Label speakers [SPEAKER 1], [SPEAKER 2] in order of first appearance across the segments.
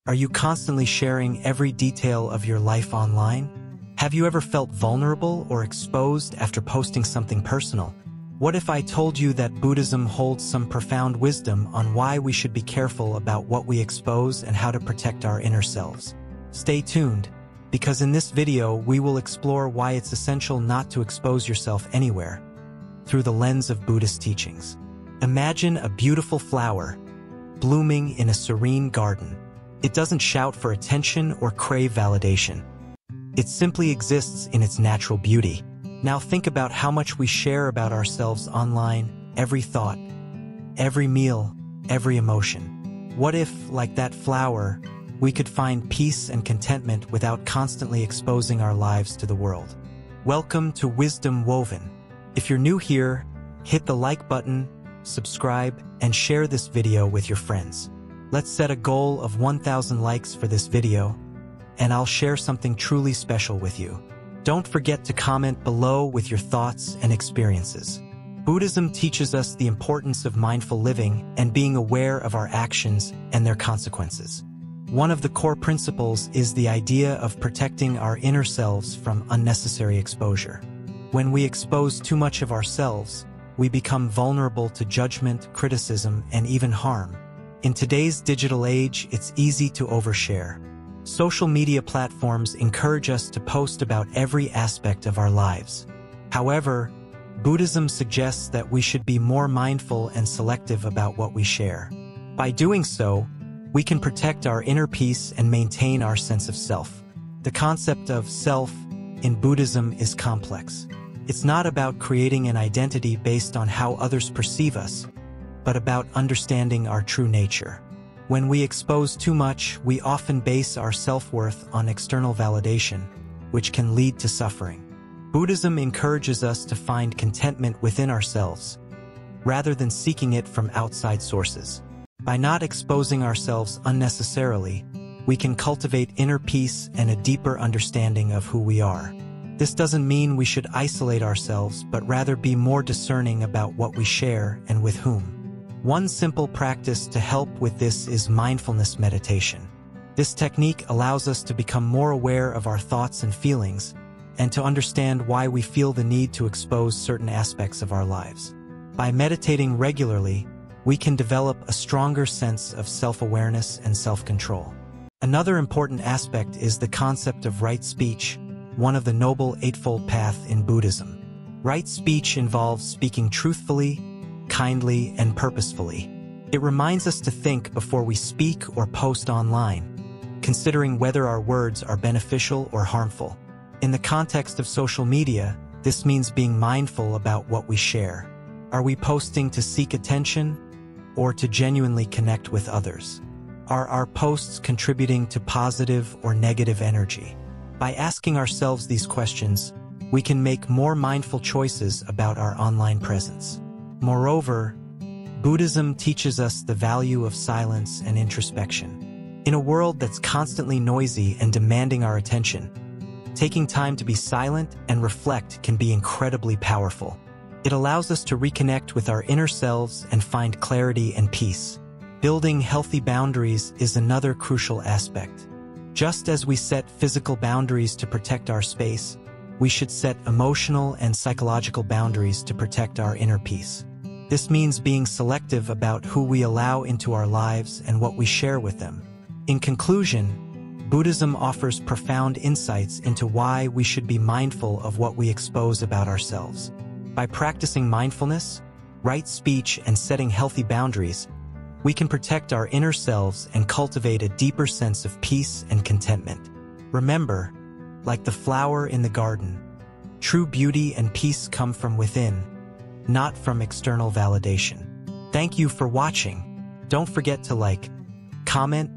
[SPEAKER 1] Are you constantly sharing every detail of your life online? Have you ever felt vulnerable or exposed after posting something personal? What if I told you that Buddhism holds some profound wisdom on why we should be careful about what we expose and how to protect our inner selves? Stay tuned, because in this video we will explore why it's essential not to expose yourself anywhere through the lens of Buddhist teachings. Imagine a beautiful flower blooming in a serene garden. It doesn't shout for attention or crave validation. It simply exists in its natural beauty. Now think about how much we share about ourselves online, every thought, every meal, every emotion. What if, like that flower, we could find peace and contentment without constantly exposing our lives to the world? Welcome to Wisdom Woven. If you're new here, hit the like button, subscribe, and share this video with your friends. Let's set a goal of 1,000 likes for this video, and I'll share something truly special with you. Don't forget to comment below with your thoughts and experiences. Buddhism teaches us the importance of mindful living and being aware of our actions and their consequences. One of the core principles is the idea of protecting our inner selves from unnecessary exposure. When we expose too much of ourselves, we become vulnerable to judgment, criticism, and even harm. In today's digital age, it's easy to overshare. Social media platforms encourage us to post about every aspect of our lives. However, Buddhism suggests that we should be more mindful and selective about what we share. By doing so, we can protect our inner peace and maintain our sense of self. The concept of self in Buddhism is complex. It's not about creating an identity based on how others perceive us, but about understanding our true nature. When we expose too much, we often base our self-worth on external validation, which can lead to suffering. Buddhism encourages us to find contentment within ourselves, rather than seeking it from outside sources. By not exposing ourselves unnecessarily, we can cultivate inner peace and a deeper understanding of who we are. This doesn't mean we should isolate ourselves, but rather be more discerning about what we share and with whom. One simple practice to help with this is mindfulness meditation. This technique allows us to become more aware of our thoughts and feelings, and to understand why we feel the need to expose certain aspects of our lives. By meditating regularly, we can develop a stronger sense of self-awareness and self-control. Another important aspect is the concept of right speech, one of the Noble Eightfold Path in Buddhism. Right speech involves speaking truthfully, kindly, and purposefully. It reminds us to think before we speak or post online, considering whether our words are beneficial or harmful. In the context of social media, this means being mindful about what we share. Are we posting to seek attention or to genuinely connect with others? Are our posts contributing to positive or negative energy? By asking ourselves these questions, we can make more mindful choices about our online presence. Moreover, Buddhism teaches us the value of silence and introspection. In a world that's constantly noisy and demanding our attention, taking time to be silent and reflect can be incredibly powerful. It allows us to reconnect with our inner selves and find clarity and peace. Building healthy boundaries is another crucial aspect. Just as we set physical boundaries to protect our space, we should set emotional and psychological boundaries to protect our inner peace. This means being selective about who we allow into our lives and what we share with them. In conclusion, Buddhism offers profound insights into why we should be mindful of what we expose about ourselves. By practicing mindfulness, right speech, and setting healthy boundaries, we can protect our inner selves and cultivate a deeper sense of peace and contentment. Remember, like the flower in the garden, true beauty and peace come from within, not from external validation. Thank you for watching. Don't forget to like, comment,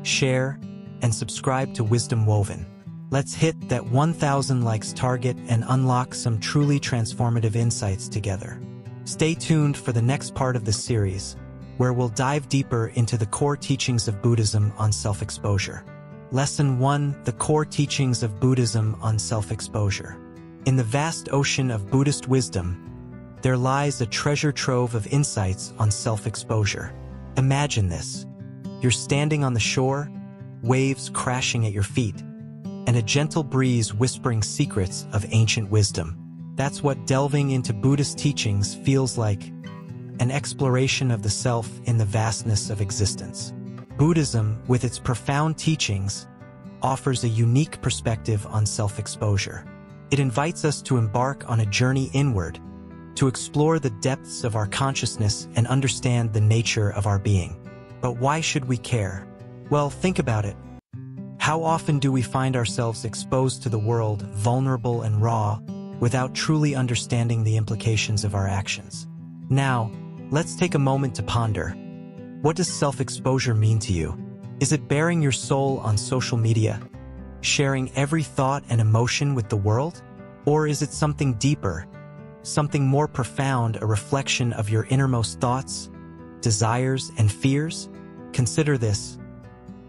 [SPEAKER 1] share, and subscribe to Wisdom Woven. Let's hit that 1,000 likes target and unlock some truly transformative insights together. Stay tuned for the next part of the series, where we'll dive deeper into the core teachings of Buddhism on self-exposure. Lesson 1: The core teachings of Buddhism on self-exposure. In the vast ocean of Buddhist wisdom, there lies a treasure trove of insights on self-exposure. Imagine this. You're standing on the shore, waves crashing at your feet, and a gentle breeze whispering secrets of ancient wisdom. That's what delving into Buddhist teachings feels like, an exploration of the self in the vastness of existence. Buddhism, with its profound teachings, offers a unique perspective on self-exposure. It invites us to embark on a journey inward, to explore the depths of our consciousness and understand the nature of our being. But why should we care? Well, think about it. How often do we find ourselves exposed to the world, vulnerable and raw, without truly understanding the implications of our actions? Now, let's take a moment to ponder. What does self-exposure mean to you? Is it bearing your soul on social media, sharing every thought and emotion with the world? Or is it something deeper, something more profound, a reflection of your innermost thoughts, desires, and fears? Consider this.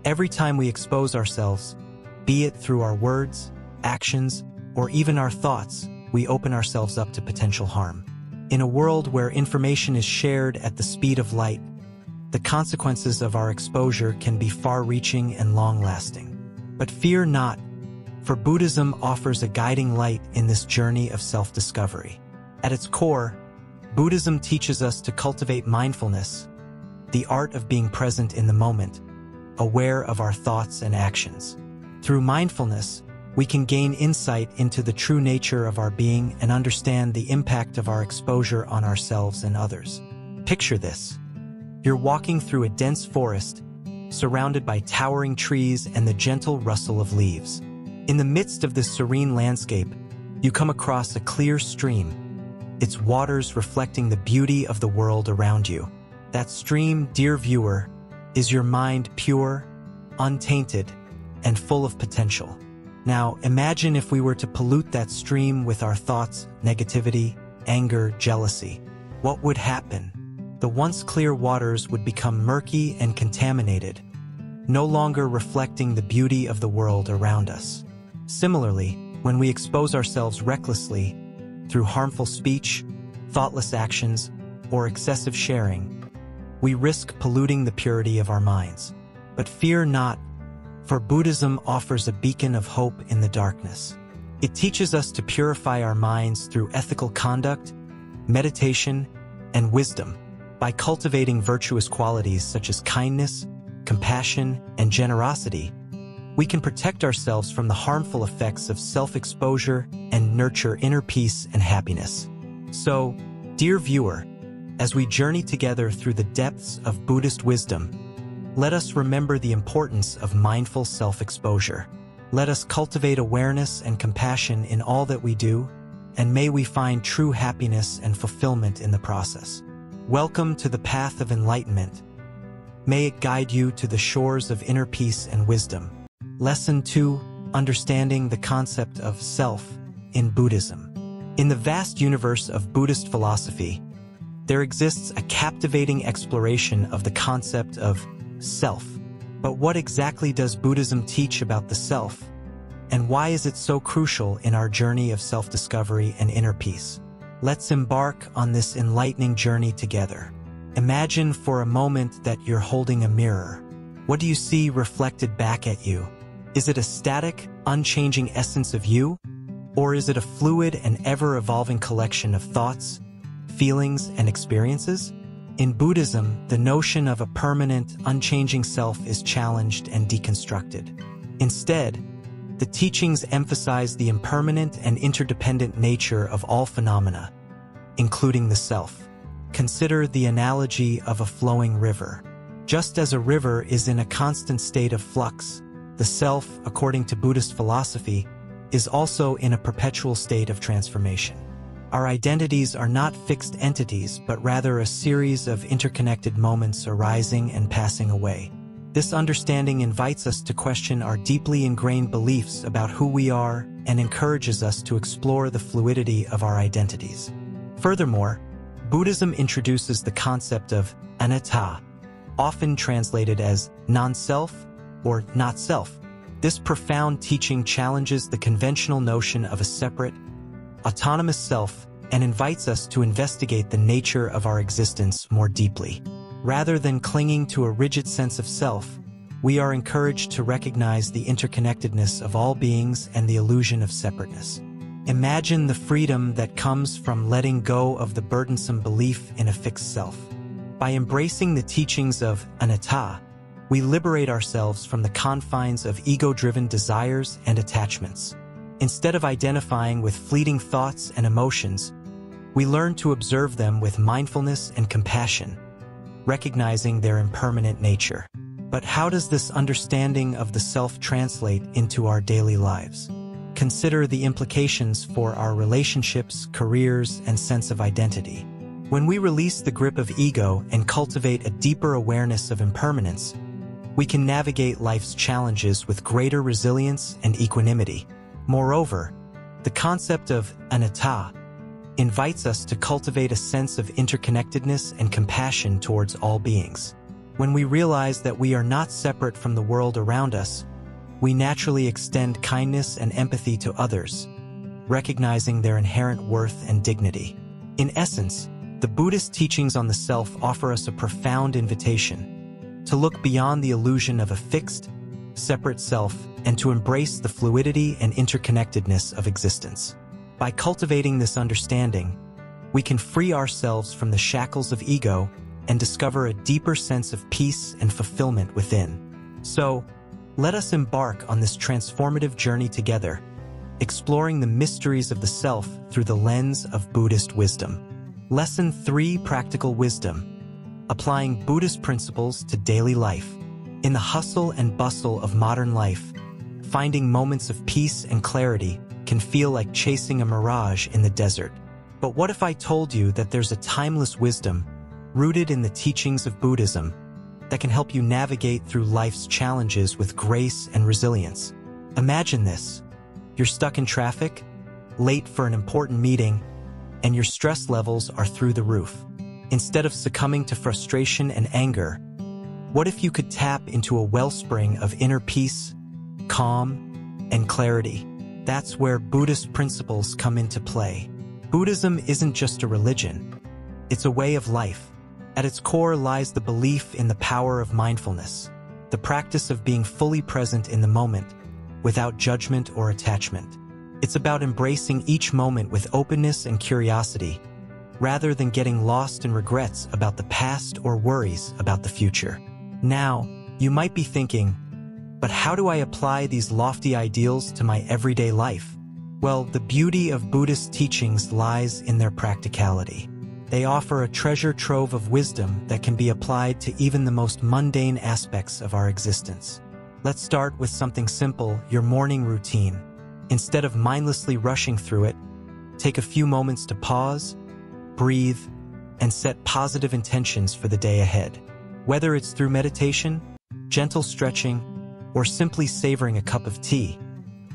[SPEAKER 1] Every time we expose ourselves, be it through our words, actions, or even our thoughts, we open ourselves up to potential harm. In a world where information is shared at the speed of light, the consequences of our exposure can be far-reaching and long-lasting. But fear not, for Buddhism offers a guiding light in this journey of self-discovery. At its core, Buddhism teaches us to cultivate mindfulness, the art of being present in the moment, aware of our thoughts and actions. Through mindfulness, we can gain insight into the true nature of our being and understand the impact of our exposure on ourselves and others. Picture this. You're walking through a dense forest, surrounded by towering trees and the gentle rustle of leaves. In the midst of this serene landscape, you come across a clear stream, its waters reflecting the beauty of the world around you. That stream, dear viewer, is your mind, pure, untainted, and full of potential. Now, imagine if we were to pollute that stream with our thoughts, negativity, anger, jealousy. What would happen? The once clear waters would become murky and contaminated, no longer reflecting the beauty of the world around us. Similarly, when we expose ourselves recklessly through harmful speech, thoughtless actions, or excessive sharing, we risk polluting the purity of our minds. But fear not, for Buddhism offers a beacon of hope in the darkness. It teaches us to purify our minds through ethical conduct, meditation, and wisdom. By cultivating virtuous qualities such as kindness, compassion, and generosity, we can protect ourselves from the harmful effects of self-exposure and nurture inner peace and happiness. So, dear viewer, as we journey together through the depths of Buddhist wisdom, let us remember the importance of mindful self-exposure. Let us cultivate awareness and compassion in all that we do, and may we find true happiness and fulfillment in the process. Welcome to the path of enlightenment. May it guide you to the shores of inner peace and wisdom. Lesson 2: Understanding the concept of self in Buddhism. In the vast universe of Buddhist philosophy, there exists a captivating exploration of the concept of self. But what exactly does Buddhism teach about the self, and why is it so crucial in our journey of self-discovery and inner peace? Let's embark on this enlightening journey together. Imagine for a moment that you're holding a mirror. What do you see reflected back at you? Is it a static, unchanging essence of you? Or is it a fluid and ever-evolving collection of thoughts, feelings, and experiences? In Buddhism, the notion of a permanent, unchanging self is challenged and deconstructed. Instead, the teachings emphasize the impermanent and interdependent nature of all phenomena, including the self. Consider the analogy of a flowing river. Just as a river is in a constant state of flux, the self, according to Buddhist philosophy, is also in a perpetual state of transformation. Our identities are not fixed entities, but rather a series of interconnected moments arising and passing away. This understanding invites us to question our deeply ingrained beliefs about who we are and encourages us to explore the fluidity of our identities. Furthermore, Buddhism introduces the concept of anatta, often translated as non-self or not self. This profound teaching challenges the conventional notion of a separate, autonomous self and invites us to investigate the nature of our existence more deeply. Rather than clinging to a rigid sense of self, we are encouraged to recognize the interconnectedness of all beings and the illusion of separateness. Imagine the freedom that comes from letting go of the burdensome belief in a fixed self. By embracing the teachings of anatta, we liberate ourselves from the confines of ego-driven desires and attachments. Instead of identifying with fleeting thoughts and emotions, we learn to observe them with mindfulness and compassion, recognizing their impermanent nature. But how does this understanding of the self translate into our daily lives? Consider the implications for our relationships, careers, and sense of identity. When we release the grip of ego and cultivate a deeper awareness of impermanence, we can navigate life's challenges with greater resilience and equanimity. Moreover, the concept of anatta invites us to cultivate a sense of interconnectedness and compassion towards all beings. When we realize that we are not separate from the world around us, we naturally extend kindness and empathy to others, recognizing their inherent worth and dignity. In essence, the Buddhist teachings on the self offer us a profound invitation to look beyond the illusion of a fixed, separate self and to embrace the fluidity and interconnectedness of existence. By cultivating this understanding, we can free ourselves from the shackles of ego and discover a deeper sense of peace and fulfillment within. So, let us embark on this transformative journey together, exploring the mysteries of the self through the lens of Buddhist wisdom. Lesson 3: Practical Wisdom. Applying Buddhist principles to daily life. In the hustle and bustle of modern life, finding moments of peace and clarity can feel like chasing a mirage in the desert. But what if I told you that there's a timeless wisdom rooted in the teachings of Buddhism that can help you navigate through life's challenges with grace and resilience? Imagine this. You're stuck in traffic, late for an important meeting, and your stress levels are through the roof. Instead of succumbing to frustration and anger, what if you could tap into a wellspring of inner peace, calm, and clarity? That's where Buddhist principles come into play. Buddhism isn't just a religion, it's a way of life. At its core lies the belief in the power of mindfulness, the practice of being fully present in the moment, without judgment or attachment. It's about embracing each moment with openness and curiosity, rather than getting lost in regrets about the past or worries about the future. Now, you might be thinking, but how do I apply these lofty ideals to my everyday life? Well, the beauty of Buddhist teachings lies in their practicality. They offer a treasure trove of wisdom that can be applied to even the most mundane aspects of our existence. Let's start with something simple: your morning routine. Instead of mindlessly rushing through it, take a few moments to pause, breathe, and set positive intentions for the day ahead. Whether it's through meditation, gentle stretching, or simply savoring a cup of tea,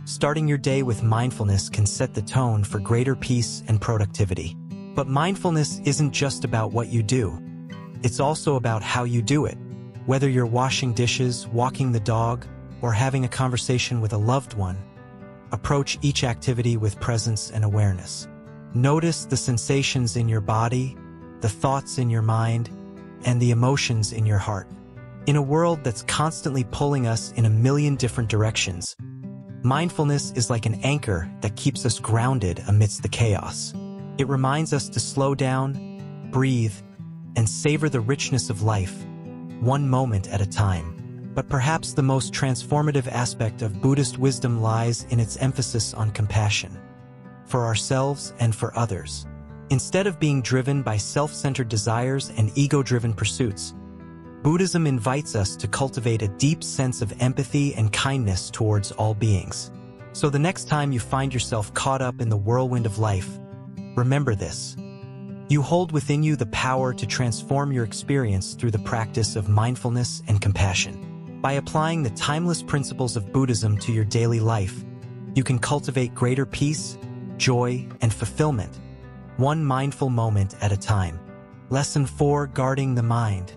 [SPEAKER 1] starting your day with mindfulness can set the tone for greater peace and productivity. But mindfulness isn't just about what you do. It's also about how you do it. Whether you're washing dishes, walking the dog, or having a conversation with a loved one, approach each activity with presence and awareness. Notice the sensations in your body, the thoughts in your mind, and the emotions in your heart. In a world that's constantly pulling us in a million different directions, mindfulness is like an anchor that keeps us grounded amidst the chaos. It reminds us to slow down, breathe, and savor the richness of life, one moment at a time. But perhaps the most transformative aspect of Buddhist wisdom lies in its emphasis on compassion, for ourselves and for others. Instead of being driven by self-centered desires and ego-driven pursuits, Buddhism invites us to cultivate a deep sense of empathy and kindness towards all beings. So the next time you find yourself caught up in the whirlwind of life, remember this: you hold within you the power to transform your experience through the practice of mindfulness and compassion. By applying the timeless principles of Buddhism to your daily life, you can cultivate greater peace, joy, and fulfillment, one mindful moment at a time. Lesson 4: Guarding the mind.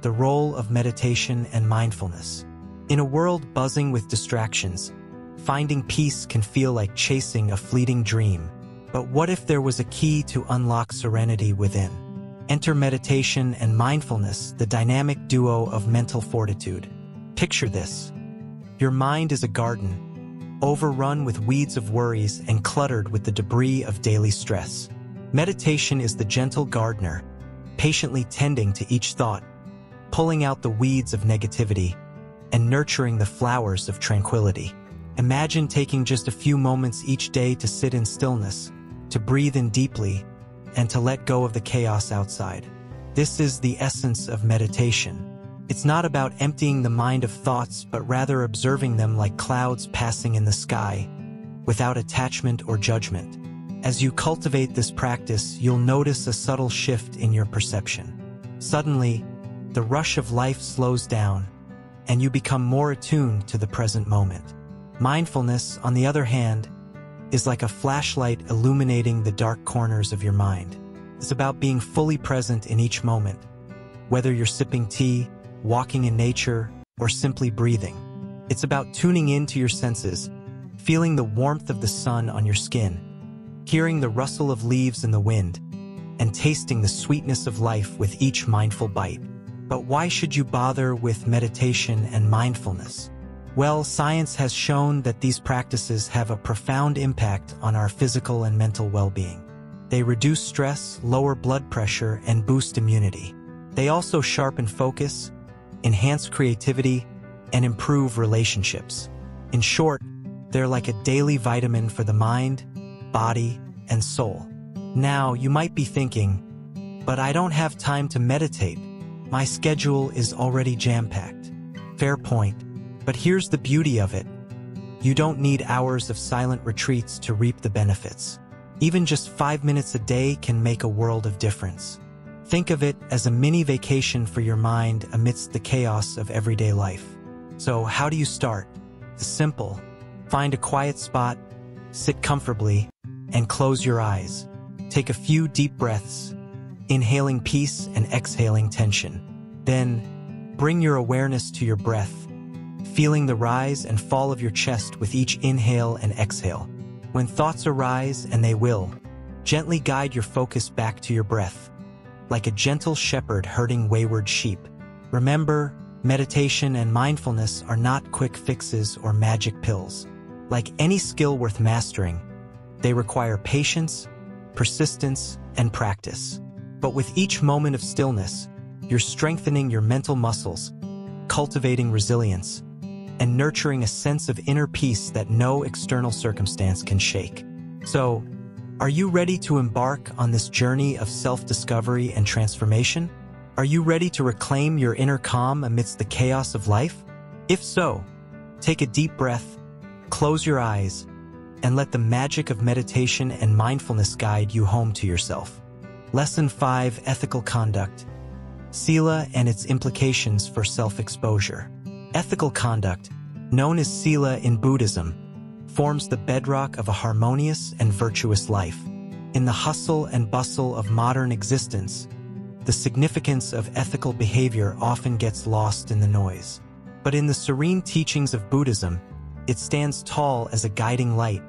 [SPEAKER 1] The role of meditation and mindfulness. In a world buzzing with distractions, finding peace can feel like chasing a fleeting dream. But what if there was a key to unlock serenity within? Enter meditation and mindfulness, the dynamic duo of mental fortitude. Picture this. Your mind is a garden, overrun with weeds of worries and cluttered with the debris of daily stress. Meditation is the gentle gardener, patiently tending to each thought, pulling out the weeds of negativity and nurturing the flowers of tranquility. Imagine taking just a few moments each day to sit in stillness, to breathe in deeply, and to let go of the chaos outside. This is the essence of meditation. It's not about emptying the mind of thoughts, but rather observing them like clouds passing in the sky, without attachment or judgment. As you cultivate this practice, you'll notice a subtle shift in your perception. Suddenly, the rush of life slows down, and you become more attuned to the present moment. Mindfulness, on the other hand, is like a flashlight illuminating the dark corners of your mind. It's about being fully present in each moment, whether you're sipping tea, walking in nature, or simply breathing. It's about tuning into your senses, feeling the warmth of the sun on your skin, hearing the rustle of leaves in the wind, and tasting the sweetness of life with each mindful bite. But why should you bother with meditation and mindfulness? Well, science has shown that these practices have a profound impact on our physical and mental well-being. They reduce stress, lower blood pressure, and boost immunity. They also sharpen focus, enhance creativity, and improve relationships. In short, they're like a daily vitamin for the mind, body, and soul. Now, you might be thinking, but I don't have time to meditate. My schedule is already jam-packed. Fair point. But here's the beauty of it. You don't need hours of silent retreats to reap the benefits. Even just 5 minutes a day can make a world of difference. Think of it as a mini vacation for your mind amidst the chaos of everyday life. So how do you start? It's simple. Find a quiet spot, sit comfortably, and close your eyes. Take a few deep breaths, inhaling peace and exhaling tension. Then, bring your awareness to your breath, feeling the rise and fall of your chest with each inhale and exhale. When thoughts arise, and they will, gently guide your focus back to your breath, like a gentle shepherd herding wayward sheep. Remember, meditation and mindfulness are not quick fixes or magic pills. Like any skill worth mastering, they require patience, persistence, and practice. But with each moment of stillness, you're strengthening your mental muscles, cultivating resilience, and nurturing a sense of inner peace that no external circumstance can shake. So, are you ready to embark on this journey of self-discovery and transformation? Are you ready to reclaim your inner calm amidst the chaos of life? If so, take a deep breath, close your eyes, and let the magic of meditation and mindfulness guide you home to yourself. Lesson 5: Ethical Conduct. Sila and its implications for self-exposure. Ethical conduct, known as Sila in Buddhism, forms the bedrock of a harmonious and virtuous life. In the hustle and bustle of modern existence, the significance of ethical behavior often gets lost in the noise. But in the serene teachings of Buddhism, it stands tall as a guiding light,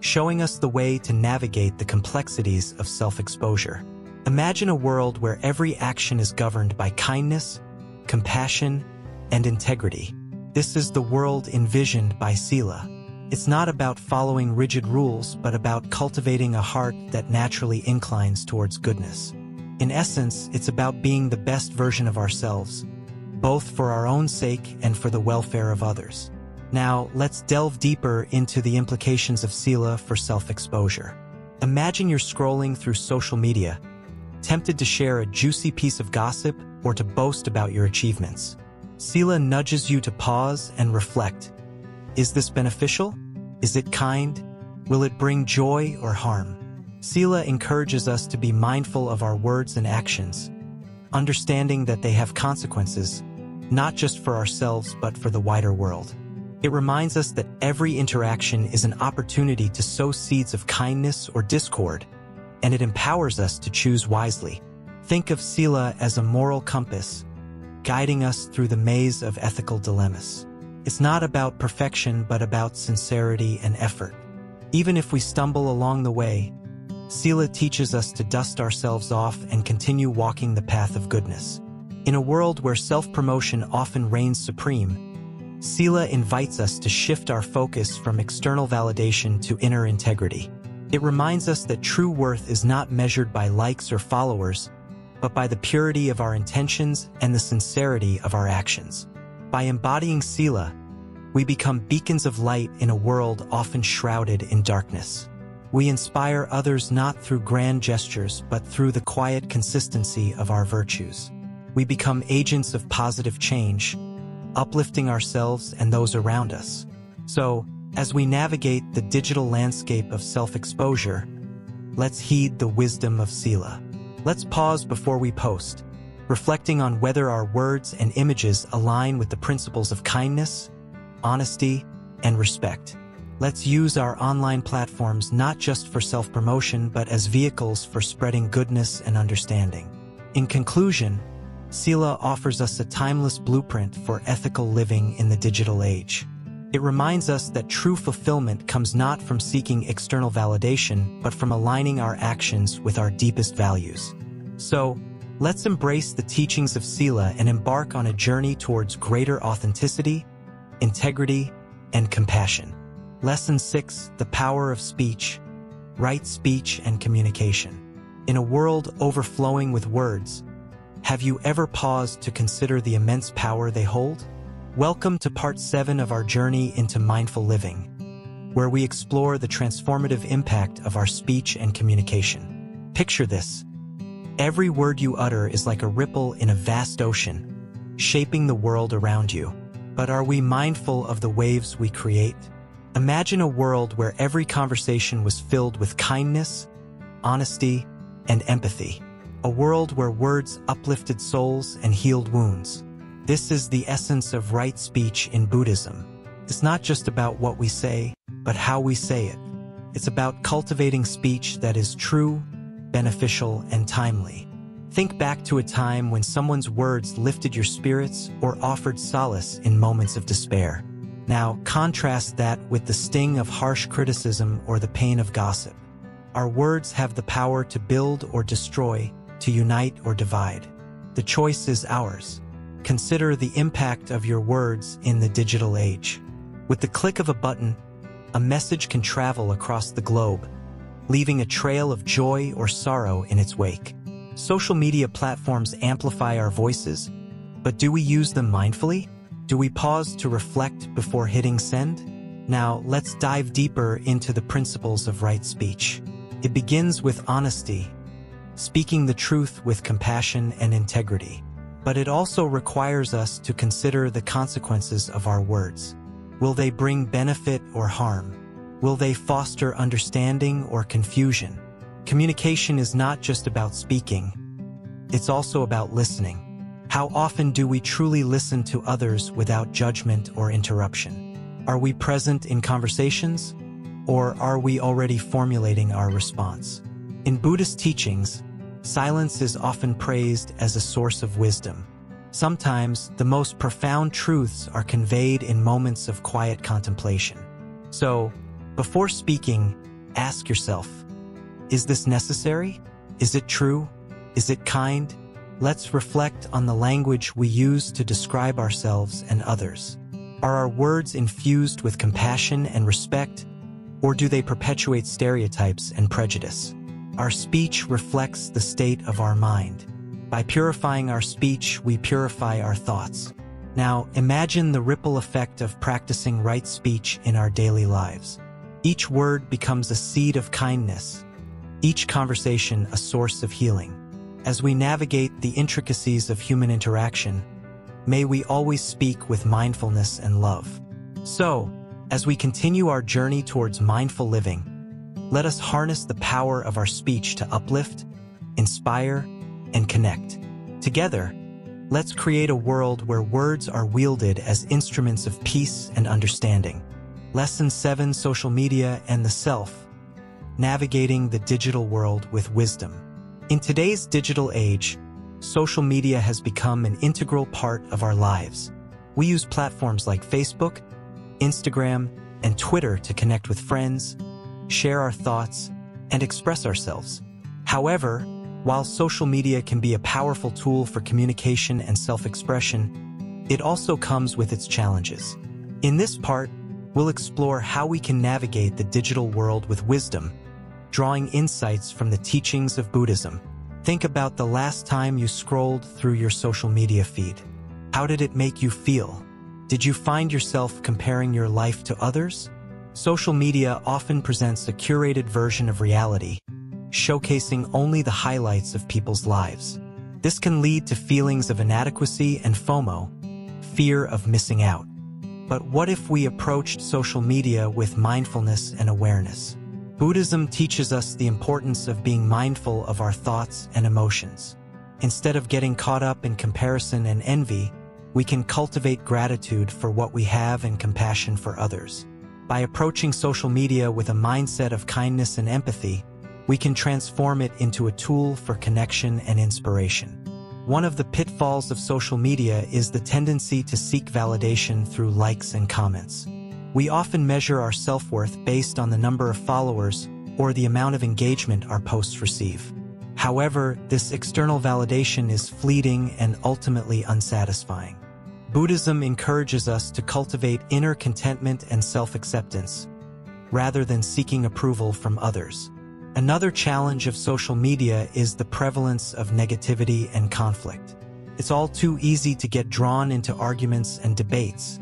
[SPEAKER 1] showing us the way to navigate the complexities of self-exposure. Imagine a world where every action is governed by kindness, compassion, and integrity. This is the world envisioned by Sila. It's not about following rigid rules, but about cultivating a heart that naturally inclines towards goodness. In essence, it's about being the best version of ourselves, both for our own sake and for the welfare of others. Now, let's delve deeper into the implications of Sila for self-exposure. Imagine you're scrolling through social media, tempted to share a juicy piece of gossip or to boast about your achievements. Sila nudges you to pause and reflect. Is this beneficial? Is it kind? Will it bring joy or harm? Sila encourages us to be mindful of our words and actions, understanding that they have consequences, not just for ourselves but for the wider world. It reminds us that every interaction is an opportunity to sow seeds of kindness or discord, and it empowers us to choose wisely. Think of Sila as a moral compass, guiding us through the maze of ethical dilemmas. It's not about perfection, but about sincerity and effort. Even if we stumble along the way, Sila teaches us to dust ourselves off and continue walking the path of goodness. In a world where self-promotion often reigns supreme, Sila invites us to shift our focus from external validation to inner integrity. It reminds us that true worth is not measured by likes or followers, but by the purity of our intentions and the sincerity of our actions. By embodying Sila, we become beacons of light in a world often shrouded in darkness. We inspire others not through grand gestures, but through the quiet consistency of our virtues. We become agents of positive change, uplifting ourselves and those around us. So, as we navigate the digital landscape of self-exposure, let's heed the wisdom of Sila. Let's pause before we post, reflecting on whether our words and images align with the principles of kindness, honesty, and respect. Let's use our online platforms not just for self-promotion, but as vehicles for spreading goodness and understanding. In conclusion, Sila offers us a timeless blueprint for ethical living in the digital age. It reminds us that true fulfillment comes not from seeking external validation, but from aligning our actions with our deepest values. So, let's embrace the teachings of Sila and embark on a journey towards greater authenticity, integrity, and compassion. Lesson 6: The Power of Speech, Right Speech and Communication. In a world overflowing with words, have you ever paused to consider the immense power they hold? Welcome to part 7 of our journey into mindful living, where we explore the transformative impact of our speech and communication. Picture this. Every word you utter is like a ripple in a vast ocean, shaping the world around you. But are we mindful of the waves we create? Imagine a world where every conversation was filled with kindness, honesty, and empathy. A world where words uplifted souls and healed wounds. This is the essence of right speech in Buddhism. It's not just about what we say, but how we say it. It's about cultivating speech that is true, beneficial, and timely. Think back to a time when someone's words lifted your spirits or offered solace in moments of despair. Now, contrast that with the sting of harsh criticism or the pain of gossip. Our words have the power to build or destroy, to unite or divide. The choice is ours. Consider the impact of your words in the digital age. With the click of a button, a message can travel across the globe, leaving a trail of joy or sorrow in its wake. Social media platforms amplify our voices, but do we use them mindfully? Do we pause to reflect before hitting send? Now, let's dive deeper into the principles of right speech. It begins with honesty, speaking the truth with compassion and integrity. But it also requires us to consider the consequences of our words. Will they bring benefit or harm? Will they foster understanding or confusion? Communication is not just about speaking. It's also about listening. How often do we truly listen to others without judgment or interruption? Are we present in conversations, or are we already formulating our response? In Buddhist teachings, silence is often praised as a source of wisdom. Sometimes, the most profound truths are conveyed in moments of quiet contemplation. So, before speaking, ask yourself, is this necessary? Is it true? Is it kind? Let's reflect on the language we use to describe ourselves and others. Are our words infused with compassion and respect, or do they perpetuate stereotypes and prejudice? Our speech reflects the state of our mind. By purifying our speech, we purify our thoughts. Now, imagine the ripple effect of practicing right speech in our daily lives. Each word becomes a seed of kindness, each conversation a source of healing. As we navigate the intricacies of human interaction, may we always speak with mindfulness and love. So, as we continue our journey towards mindful living, let us harness the power of our speech to uplift, inspire, and connect. Together, let's create a world where words are wielded as instruments of peace and understanding. Lesson 7: Social Media and the Self. Navigating the digital world with wisdom. In today's digital age, social media has become an integral part of our lives. We use platforms like Facebook, Instagram, and Twitter to connect with friends, share our thoughts, and express ourselves. However, while social media can be a powerful tool for communication and self-expression, it also comes with its challenges. In this part, we'll explore how we can navigate the digital world with wisdom, drawing insights from the teachings of Buddhism. Think about the last time you scrolled through your social media feed. How did it make you feel? Did you find yourself comparing your life to others? Social media often presents a curated version of reality, showcasing only the highlights of people's lives. This can lead to feelings of inadequacy and FOMO, fear of missing out. But what if we approached social media with mindfulness and awareness? Buddhism teaches us the importance of being mindful of our thoughts and emotions. Instead of getting caught up in comparison and envy, we can cultivate gratitude for what we have and compassion for others. By approaching social media with a mindset of kindness and empathy, we can transform it into a tool for connection and inspiration. One of the pitfalls of social media is the tendency to seek validation through likes and comments. We often measure our self-worth based on the number of followers or the amount of engagement our posts receive. However, this external validation is fleeting and ultimately unsatisfying. Buddhism encourages us to cultivate inner contentment and self-acceptance, rather than seeking approval from others. Another challenge of social media is the prevalence of negativity and conflict. It's all too easy to get drawn into arguments and debates,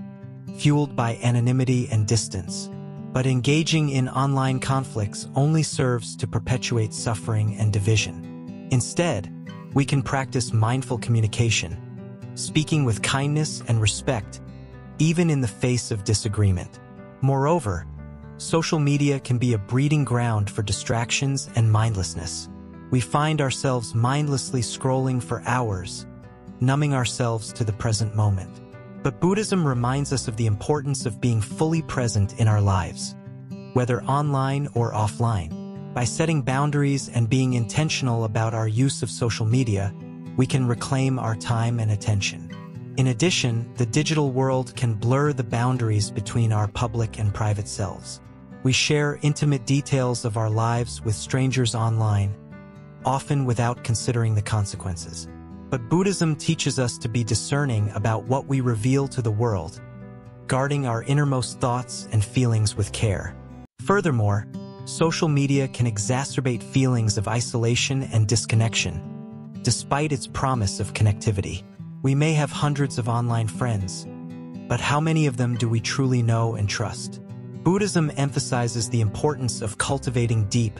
[SPEAKER 1] fueled by anonymity and distance. But engaging in online conflicts only serves to perpetuate suffering and division. Instead, we can practice mindful communication, speaking with kindness and respect, even in the face of disagreement. Moreover, social media can be a breeding ground for distractions and mindlessness. We find ourselves mindlessly scrolling for hours, numbing ourselves to the present moment. But Buddhism reminds us of the importance of being fully present in our lives, whether online or offline. By setting boundaries and being intentional about our use of social media, we can reclaim our time and attention. In addition, the digital world can blur the boundaries between our public and private selves. We share intimate details of our lives with strangers online, often without considering the consequences. But Buddhism teaches us to be discerning about what we reveal to the world, guarding our innermost thoughts and feelings with care. Furthermore, social media can exacerbate feelings of isolation and disconnection, despite its promise of connectivity. We may have hundreds of online friends, but how many of them do we truly know and trust? Buddhism emphasizes the importance of cultivating deep,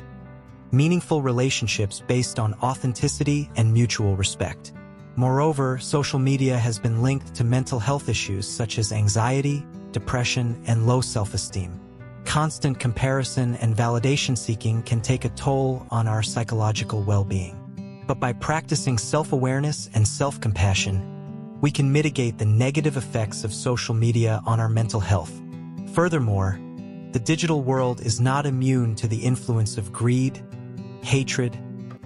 [SPEAKER 1] meaningful relationships based on authenticity and mutual respect. Moreover, social media has been linked to mental health issues such as anxiety, depression, and low self-esteem. Constant comparison and validation seeking can take a toll on our psychological well-being. But by practicing self-awareness and self-compassion, we can mitigate the negative effects of social media on our mental health. Furthermore, the digital world is not immune to the influence of greed, hatred,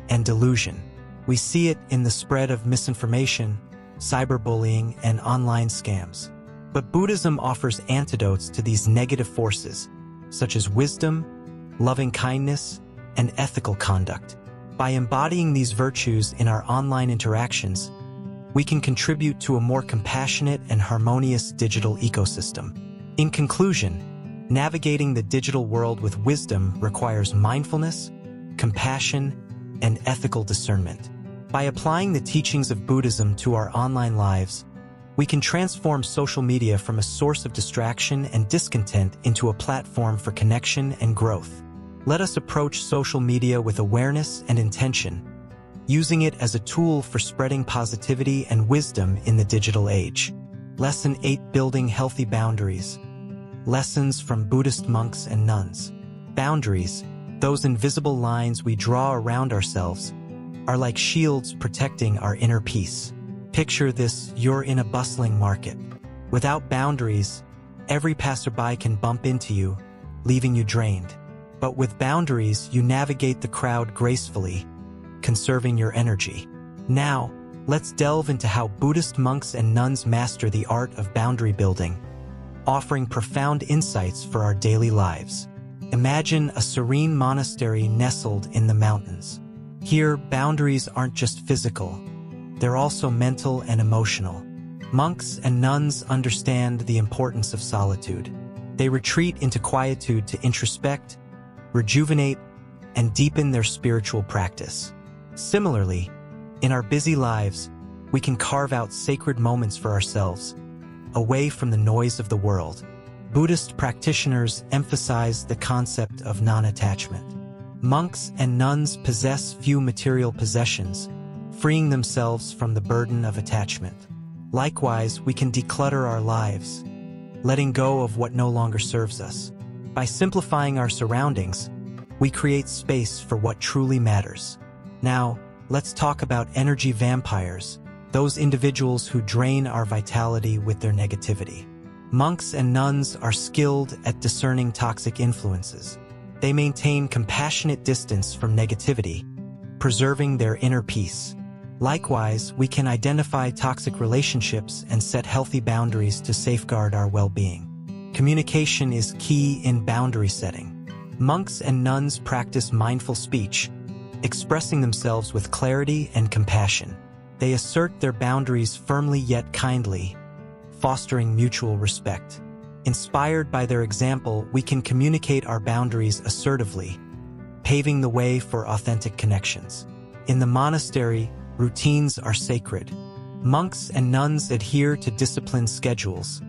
[SPEAKER 1] and delusion. We see it in the spread of misinformation, cyberbullying, and online scams. But Buddhism offers antidotes to these negative forces, such as wisdom, loving kindness, and ethical conduct. By embodying these virtues in our online interactions, we can contribute to a more compassionate and harmonious digital ecosystem. In conclusion, navigating the digital world with wisdom requires mindfulness, compassion, and ethical discernment. By applying the teachings of Buddhism to our online lives, we can transform social media from a source of distraction and discontent into a platform for connection and growth. Let us approach social media with awareness and intention, using it as a tool for spreading positivity and wisdom in the digital age. Lesson 8: Building Healthy Boundaries. Lessons from Buddhist monks and nuns. Boundaries, those invisible lines we draw around ourselves, are like shields protecting our inner peace. Picture this: you're in a bustling market. Without boundaries, every passerby can bump into you, leaving you drained. But with boundaries, you navigate the crowd gracefully, conserving your energy. Now, let's delve into how Buddhist monks and nuns master the art of boundary building, offering profound insights for our daily lives. Imagine a serene monastery nestled in the mountains. Here, boundaries aren't just physical, they're also mental and emotional. Monks and nuns understand the importance of solitude. They retreat into quietude to introspect, rejuvenate, and deepen their spiritual practice. Similarly, in our busy lives, we can carve out sacred moments for ourselves, away from the noise of the world. Buddhist practitioners emphasize the concept of non-attachment. Monks and nuns possess few material possessions, freeing themselves from the burden of attachment. Likewise, we can declutter our lives, letting go of what no longer serves us. By simplifying our surroundings, we create space for what truly matters. Now, let's talk about energy vampires, those individuals who drain our vitality with their negativity. Monks and nuns are skilled at discerning toxic influences. They maintain compassionate distance from negativity, preserving their inner peace. Likewise, we can identify toxic relationships and set healthy boundaries to safeguard our well-being. Communication is key in boundary setting. Monks and nuns practice mindful speech, expressing themselves with clarity and compassion. They assert their boundaries firmly yet kindly, fostering mutual respect. Inspired by their example, we can communicate our boundaries assertively, paving the way for authentic connections. In the monastery, routines are sacred. Monks and nuns adhere to disciplined schedules,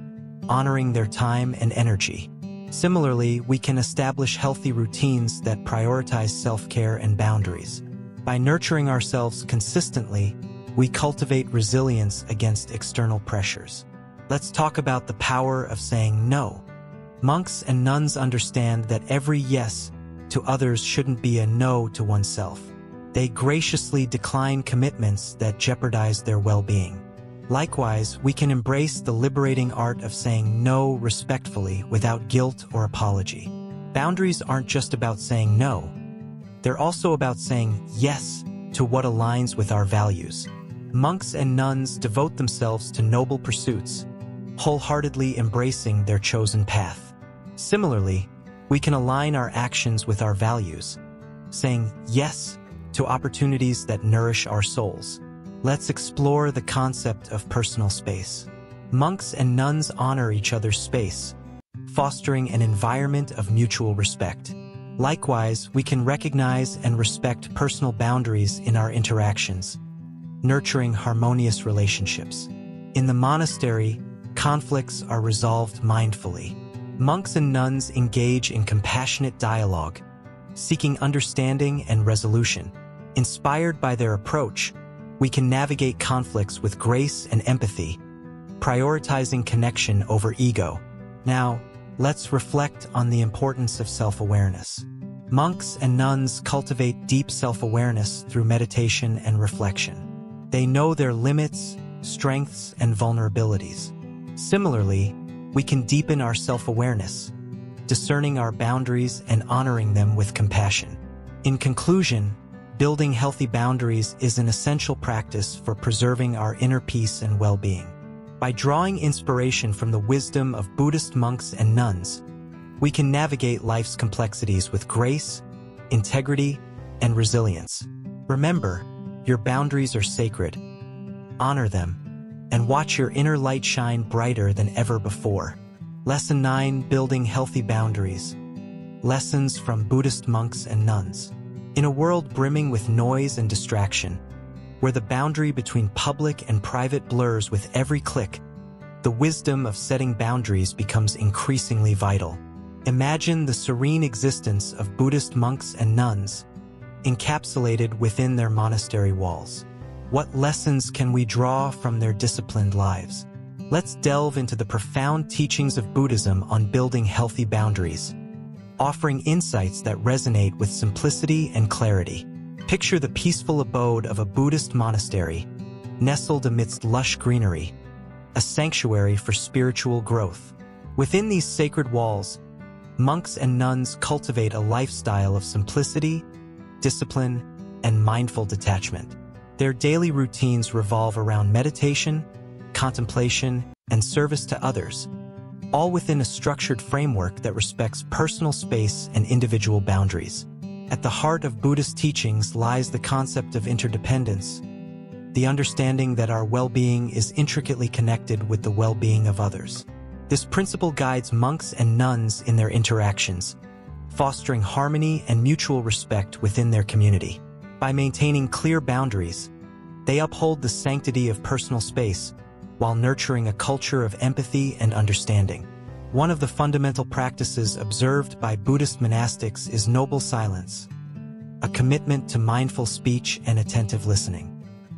[SPEAKER 1] honoring their time and energy. Similarly, we can establish healthy routines that prioritize self-care and boundaries. By nurturing ourselves consistently, we cultivate resilience against external pressures. Let's talk about the power of saying no. Monks and nuns understand that every yes to others shouldn't be a no to oneself. They graciously decline commitments that jeopardize their well-being. Likewise, we can embrace the liberating art of saying no respectfully without guilt or apology. Boundaries aren't just about saying no. They're also about saying yes to what aligns with our values. Monks and nuns devote themselves to noble pursuits, wholeheartedly embracing their chosen path. Similarly, we can align our actions with our values, saying yes to opportunities that nourish our souls. Let's explore the concept of personal space. Monks and nuns honor each other's space, fostering an environment of mutual respect. Likewise, we can recognize and respect personal boundaries in our interactions, nurturing harmonious relationships. In the monastery, conflicts are resolved mindfully. Monks and nuns engage in compassionate dialogue, seeking understanding and resolution. Inspired by their approach, we can navigate conflicts with grace and empathy, prioritizing connection over ego. Now, let's reflect on the importance of self-awareness. Monks and nuns cultivate deep self-awareness through meditation and reflection. They know their limits, strengths, and vulnerabilities. Similarly, we can deepen our self-awareness, discerning our boundaries and honoring them with compassion. In conclusion, building healthy boundaries is an essential practice for preserving our inner peace and well-being. By drawing inspiration from the wisdom of Buddhist monks and nuns, we can navigate life's complexities with grace, integrity, and resilience. Remember, your boundaries are sacred. Honor them, and watch your inner light shine brighter than ever before. Lesson 9: Building Healthy Boundaries. Lessons from Buddhist monks and nuns. In a world brimming with noise and distraction, where the boundary between public and private blurs with every click, the wisdom of setting boundaries becomes increasingly vital. Imagine the serene existence of Buddhist monks and nuns, encapsulated within their monastery walls. What lessons can we draw from their disciplined lives? Let's delve into the profound teachings of Buddhism on building healthy boundaries, offering insights that resonate with simplicity and clarity. Picture the peaceful abode of a Buddhist monastery, nestled amidst lush greenery, a sanctuary for spiritual growth. Within these sacred walls, monks and nuns cultivate a lifestyle of simplicity, discipline, and mindful detachment. Their daily routines revolve around meditation, contemplation, and service to others, all within a structured framework that respects personal space and individual boundaries. At the heart of Buddhist teachings lies the concept of interdependence, the understanding that our well-being is intricately connected with the well-being of others. This principle guides monks and nuns in their interactions, fostering harmony and mutual respect within their community. By maintaining clear boundaries, they uphold the sanctity of personal space while nurturing a culture of empathy and understanding. One of the fundamental practices observed by Buddhist monastics is noble silence, a commitment to mindful speech and attentive listening.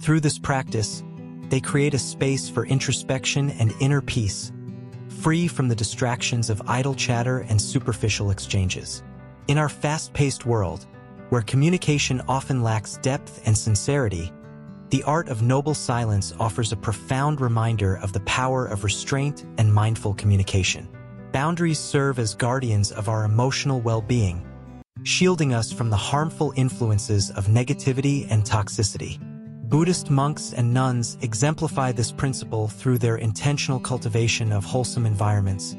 [SPEAKER 1] Through this practice, they create a space for introspection and inner peace, free from the distractions of idle chatter and superficial exchanges. In our fast-paced world, where communication often lacks depth and sincerity, the art of noble silence offers a profound reminder of the power of restraint and mindful communication. Boundaries serve as guardians of our emotional well-being, shielding us from the harmful influences of negativity and toxicity. Buddhist monks and nuns exemplify this principle through their intentional cultivation of wholesome environments,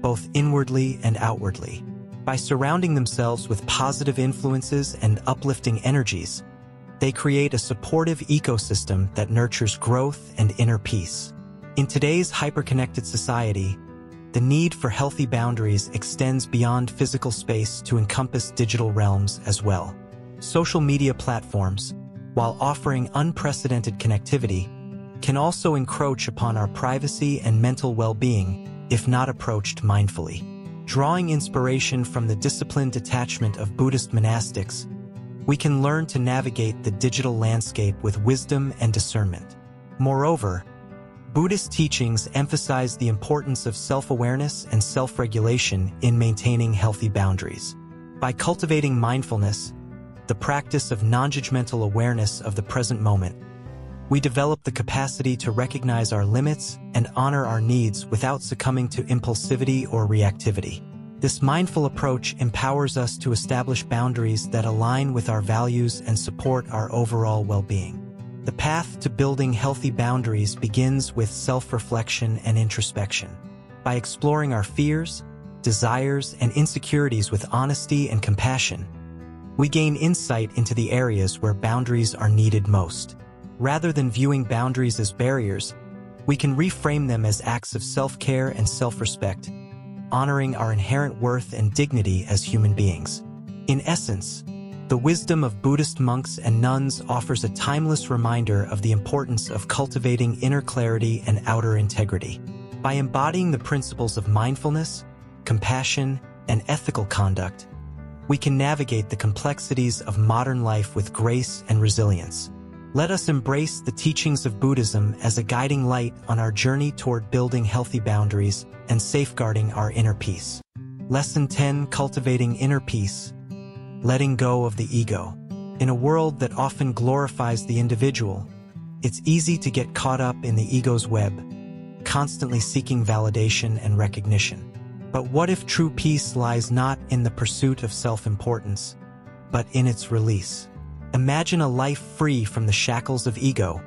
[SPEAKER 1] both inwardly and outwardly. By surrounding themselves with positive influences and uplifting energies, they create a supportive ecosystem that nurtures growth and inner peace. In today's hyper-connected society, the need for healthy boundaries extends beyond physical space to encompass digital realms as well. Social media platforms, while offering unprecedented connectivity, can also encroach upon our privacy and mental well-being if not approached mindfully. Drawing inspiration from the disciplined detachment of Buddhist monastics, we can learn to navigate the digital landscape with wisdom and discernment. Moreover, Buddhist teachings emphasize the importance of self-awareness and self-regulation in maintaining healthy boundaries. By cultivating mindfulness, the practice of non-judgmental awareness of the present moment, we develop the capacity to recognize our limits and honor our needs without succumbing to impulsivity or reactivity. This mindful approach empowers us to establish boundaries that align with our values and support our overall well-being. The path to building healthy boundaries begins with self-reflection and introspection. By exploring our fears, desires, and insecurities with honesty and compassion, we gain insight into the areas where boundaries are needed most. Rather than viewing boundaries as barriers, we can reframe them as acts of self-care and self-respect, honoring our inherent worth and dignity as human beings. In essence, the wisdom of Buddhist monks and nuns offers a timeless reminder of the importance of cultivating inner clarity and outer integrity. By embodying the principles of mindfulness, compassion, and ethical conduct, we can navigate the complexities of modern life with grace and resilience. Let us embrace the teachings of Buddhism as a guiding light on our journey toward building healthy boundaries and safeguarding our inner peace. Lesson 10: Cultivating Inner Peace. Letting go of the ego. In a world that often glorifies the individual, it's easy to get caught up in the ego's web, constantly seeking validation and recognition. But what if true peace lies not in the pursuit of self-importance, but in its release? Imagine a life free from the shackles of ego,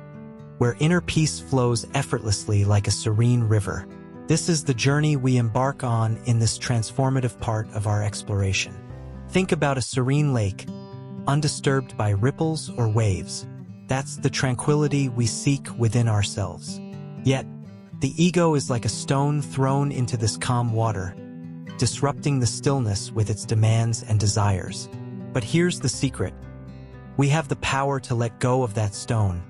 [SPEAKER 1] where inner peace flows effortlessly like a serene river. This is the journey we embark on in this transformative part of our exploration. Think about a serene lake, undisturbed by ripples or waves. That's the tranquility we seek within ourselves. Yet, the ego is like a stone thrown into this calm water, disrupting the stillness with its demands and desires. But here's the secret. We have the power to let go of that stone,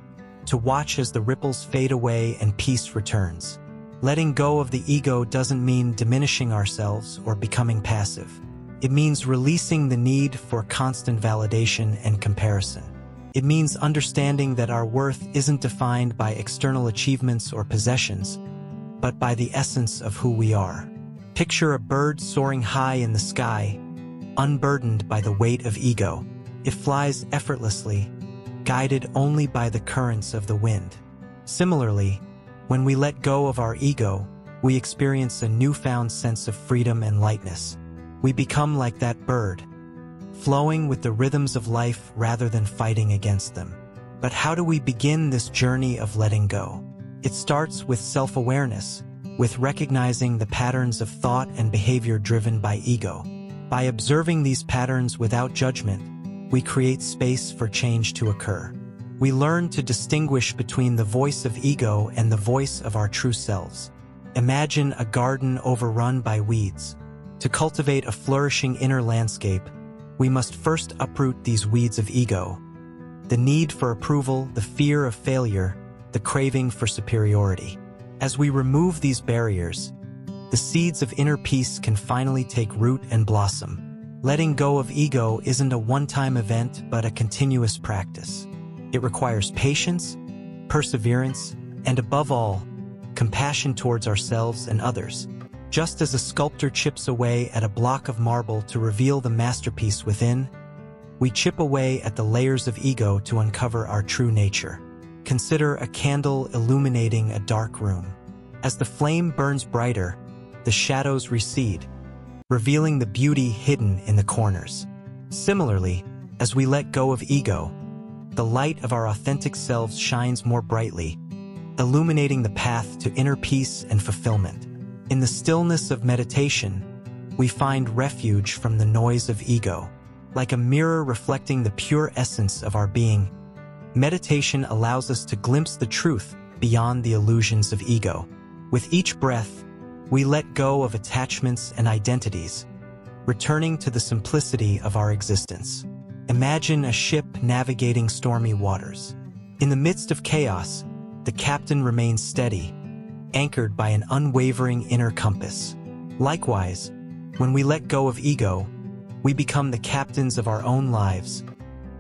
[SPEAKER 1] to watch as the ripples fade away and peace returns. Letting go of the ego doesn't mean diminishing ourselves or becoming passive. It means releasing the need for constant validation and comparison. It means understanding that our worth isn't defined by external achievements or possessions, but by the essence of who we are. Picture a bird soaring high in the sky, unburdened by the weight of ego. It flies effortlessly, guided only by the currents of the wind. Similarly, when we let go of our ego, we experience a newfound sense of freedom and lightness. We become like that bird, flowing with the rhythms of life rather than fighting against them. But how do we begin this journey of letting go? It starts with self-awareness, with recognizing the patterns of thought and behavior driven by ego. By observing these patterns without judgment, we create space for change to occur. we learn to distinguish between the voice of ego and the voice of our true selves. Imagine a garden overrun by weeds. To cultivate a flourishing inner landscape, we must first uproot these weeds of ego. The need for approval, the fear of failure, the craving for superiority. As we remove these barriers, the seeds of inner peace can finally take root and blossom. Letting go of ego isn't a one-time event, but a continuous practice. It requires patience, perseverance, and above all, compassion towards ourselves and others. Just as a sculptor chips away at a block of marble to reveal the masterpiece within, we chip away at the layers of ego to uncover our true nature. Consider a candle illuminating a dark room. As the flame burns brighter, the shadows recede, revealing the beauty hidden in the corners. Similarly, as we let go of ego, the light of our authentic selves shines more brightly, illuminating the path to inner peace and fulfillment. In the stillness of meditation, we find refuge from the noise of ego. Like a mirror reflecting the pure essence of our being, meditation allows us to glimpse the truth beyond the illusions of ego. With each breath, we let go of attachments and identities, returning to the simplicity of our existence. Imagine a ship navigating stormy waters. In the midst of chaos, the captain remains steady, anchored by an unwavering inner compass. Likewise, when we let go of ego, we become the captains of our own lives,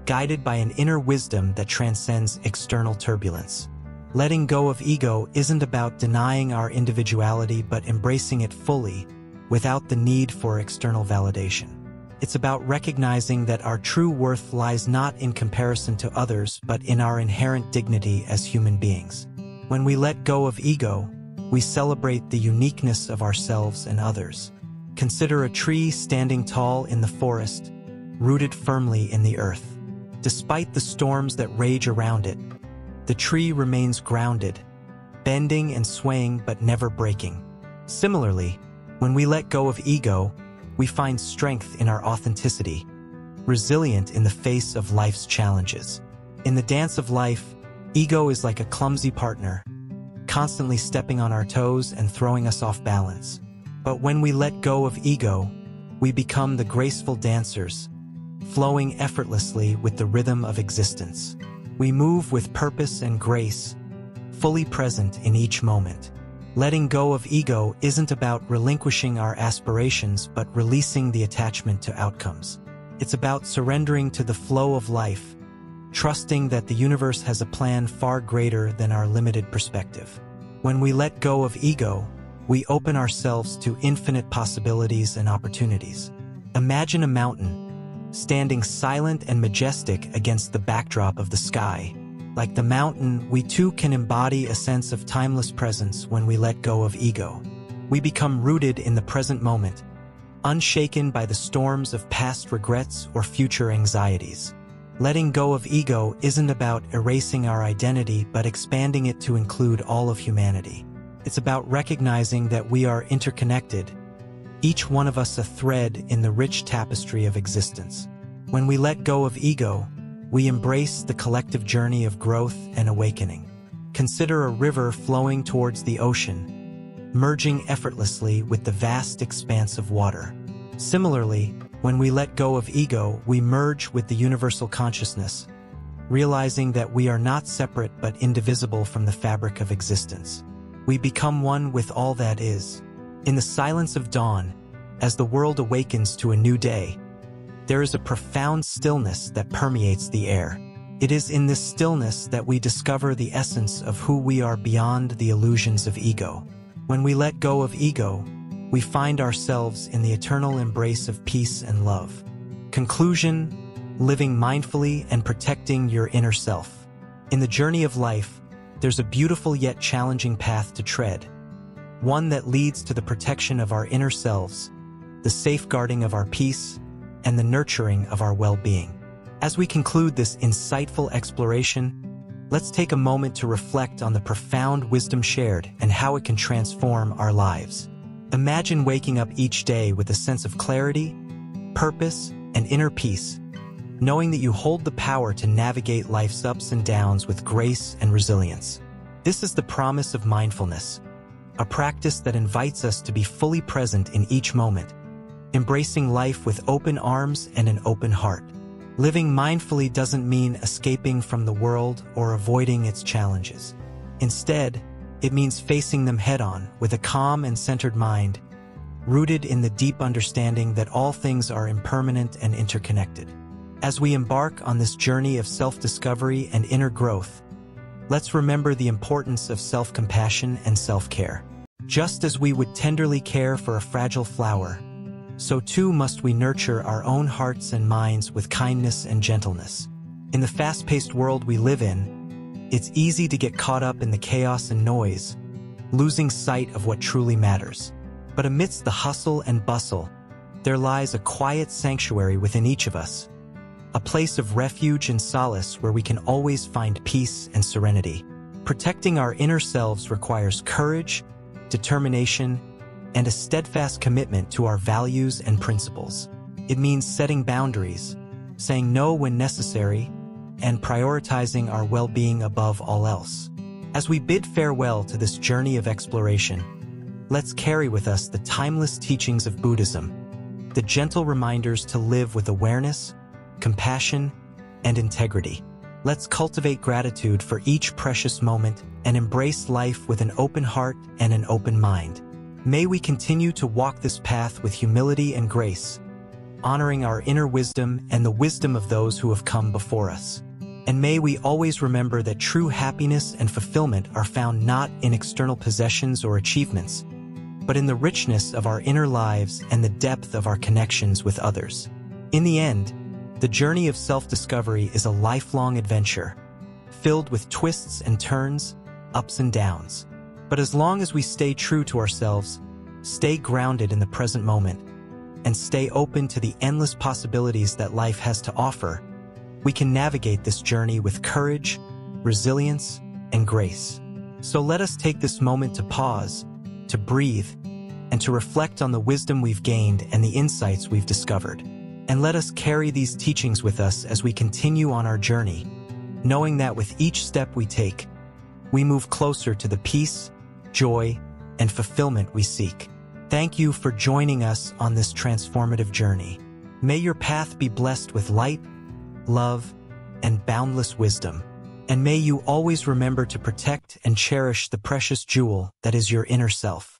[SPEAKER 1] guided by an inner wisdom that transcends external turbulence. Letting go of ego isn't about denying our individuality but embracing it fully, without the need for external validation. It's about recognizing that our true worth lies not in comparison to others but in our inherent dignity as human beings. When we let go of ego, we celebrate the uniqueness of ourselves and others. Consider a tree standing tall in the forest, rooted firmly in the earth. Despite the storms that rage around it, the tree remains grounded, bending and swaying but never breaking. Similarly, when we let go of ego, we find strength in our authenticity, resilient in the face of life's challenges. In the dance of life, ego is like a clumsy partner, constantly stepping on our toes and throwing us off balance. But when we let go of ego, we become the graceful dancers, flowing effortlessly with the rhythm of existence. We move with purpose and grace, fully present in each moment. Letting go of ego isn't about relinquishing our aspirations but releasing the attachment to outcomes. It's about surrendering to the flow of life, trusting that the universe has a plan far greater than our limited perspective. When we let go of ego, we open ourselves to infinite possibilities and opportunities. Imagine a mountain, standing silent and majestic against the backdrop of the sky. Like the mountain, we too can embody a sense of timeless presence when we let go of ego. We become rooted in the present moment, unshaken by the storms of past regrets or future anxieties. Letting go of ego isn't about erasing our identity but expanding it to include all of humanity. It's about recognizing that we are interconnected, each one of us a thread in the rich tapestry of existence. When we let go of ego, we embrace the collective journey of growth and awakening. Consider a river flowing towards the ocean, merging effortlessly with the vast expanse of water. Similarly, when we let go of ego, we merge with the universal consciousness, realizing that we are not separate but indivisible from the fabric of existence. We become one with all that is. In the silence of dawn, as the world awakens to a new day, there is a profound stillness that permeates the air. It is in this stillness that we discover the essence of who we are beyond the illusions of ego. When we let go of ego, we find ourselves in the eternal embrace of peace and love. Conclusion: living mindfully and protecting your inner self. In the journey of life, there's a beautiful yet challenging path to tread, one that leads to the protection of our inner selves, the safeguarding of our peace, and the nurturing of our well-being. As we conclude this insightful exploration, let's take a moment to reflect on the profound wisdom shared and how it can transform our lives. Imagine waking up each day with a sense of clarity, purpose, and inner peace, knowing that you hold the power to navigate life's ups and downs with grace and resilience. This is the promise of mindfulness, a practice that invites us to be fully present in each moment, embracing life with open arms and an open heart. Living mindfully doesn't mean escaping from the world or avoiding its challenges. Instead, it means facing them head-on with a calm and centered mind, rooted in the deep understanding that all things are impermanent and interconnected. As we embark on this journey of self-discovery and inner growth, let's remember the importance of self-compassion and self-care. Just as we would tenderly care for a fragile flower, so too must we nurture our own hearts and minds with kindness and gentleness. In the fast-paced world we live in, it's easy to get caught up in the chaos and noise, losing sight of what truly matters. But amidst the hustle and bustle, there lies a quiet sanctuary within each of us, a place of refuge and solace where we can always find peace and serenity. Protecting our inner selves requires courage, determination, and a steadfast commitment to our values and principles. It means setting boundaries, saying no when necessary, and prioritizing our well-being above all else. As we bid farewell to this journey of exploration, let's carry with us the timeless teachings of Buddhism, the gentle reminders to live with awareness, compassion, and integrity. Let's cultivate gratitude for each precious moment and embrace life with an open heart and an open mind. May we continue to walk this path with humility and grace, honoring our inner wisdom and the wisdom of those who have come before us. And may we always remember that true happiness and fulfillment are found not in external possessions or achievements, but in the richness of our inner lives and the depth of our connections with others. In the end, the journey of self-discovery is a lifelong adventure, filled with twists and turns, ups and downs. But as long as we stay true to ourselves, stay grounded in the present moment, and stay open to the endless possibilities that life has to offer, we can navigate this journey with courage, resilience, and grace. So let us take this moment to pause, to breathe, and to reflect on the wisdom we've gained and the insights we've discovered. And let us carry these teachings with us as we continue on our journey, knowing that with each step we take, we move closer to the peace, joy, and fulfillment we seek. Thank you for joining us on this transformative journey. May your path be blessed with light, love, and boundless wisdom. And may you always remember to protect and cherish the precious jewel that is your inner self.